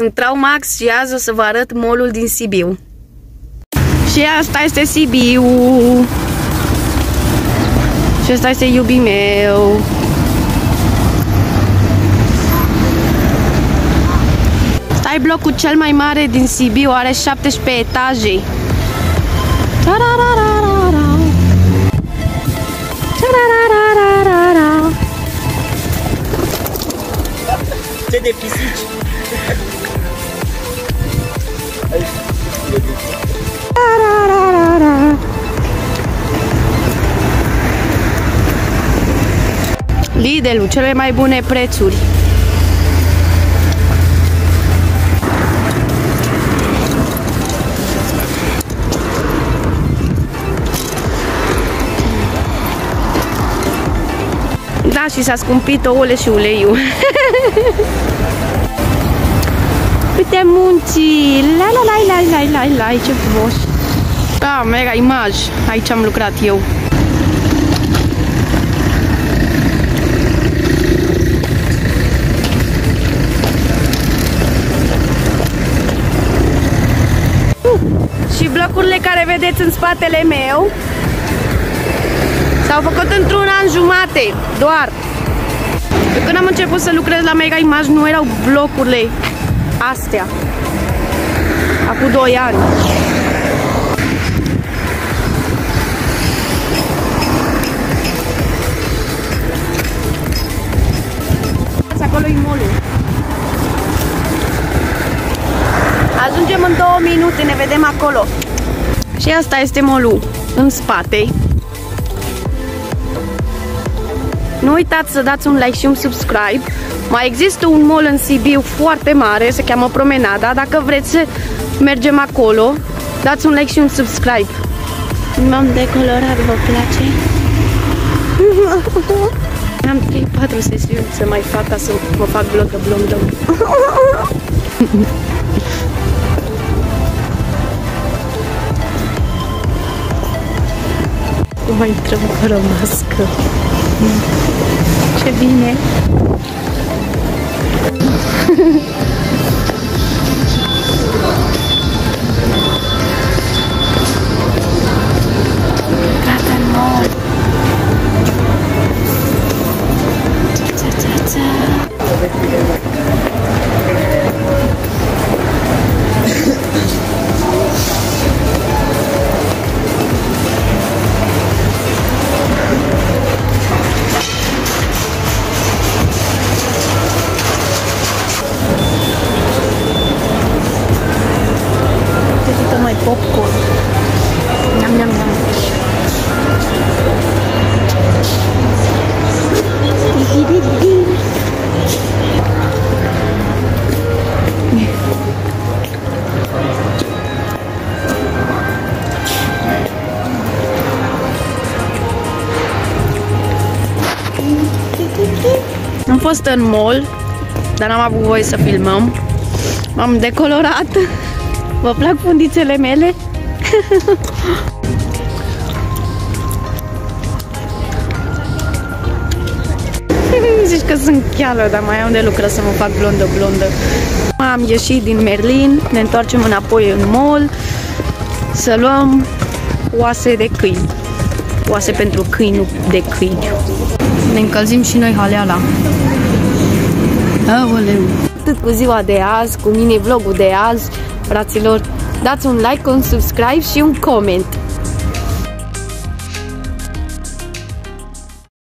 sunt Traumax și azi o să vă arăt mall-ul din Sibiu. Și asta este Sibiu. Și asta este iubii meu. Asta e blocul cel mai mare din Sibiu, are 17 etaje. Ce de pisici! Lidl-ul, cele mai bune prețuri. Da, și s-a scumpit ouăle și uleiul. Uite munții! La la la la la la la, ce frumos! Da, mega imaj! Aici am lucrat eu. Și blocurile care vedeți în spatele meu s-au făcut într-un an jumate, doar. De când am început să lucrez la Mega Image nu erau blocurile astea. Acum 2 ani. Acolo e mall-ul. Ajungem în 2 minute, ne vedem acolo. Și asta este mall-ul în spate. Nu uitați să dați un like și un subscribe. Mai există un mall în Sibiu foarte mare, se cheamă Promenada. Dacă vreți să mergem acolo, dați un like și un subscribe. M-am decolorat, vă place? Am 3-4 sesiuni să mai fac ca să mă fac blondă. Mai intrăm fără mască. Ce bine! Gata în mall! Popcorn. Nham, nham, nham. Am fost în mall, dar n-am avut voie să filmăm. M-am decolorat. Vă plac fundițele mele? Zici că sunt cheală, dar mai am de lucrat să mă fac blondă. Am ieșit din Merlin, ne întoarcem înapoi în mall să luăm oase de câini. Oase pentru câini, nu de câini. Ne încălzim și noi haleala. Aoleu! Atât cu ziua de azi, cu mini vlogul de azi, fraților. Dați un like, un subscribe și un coment.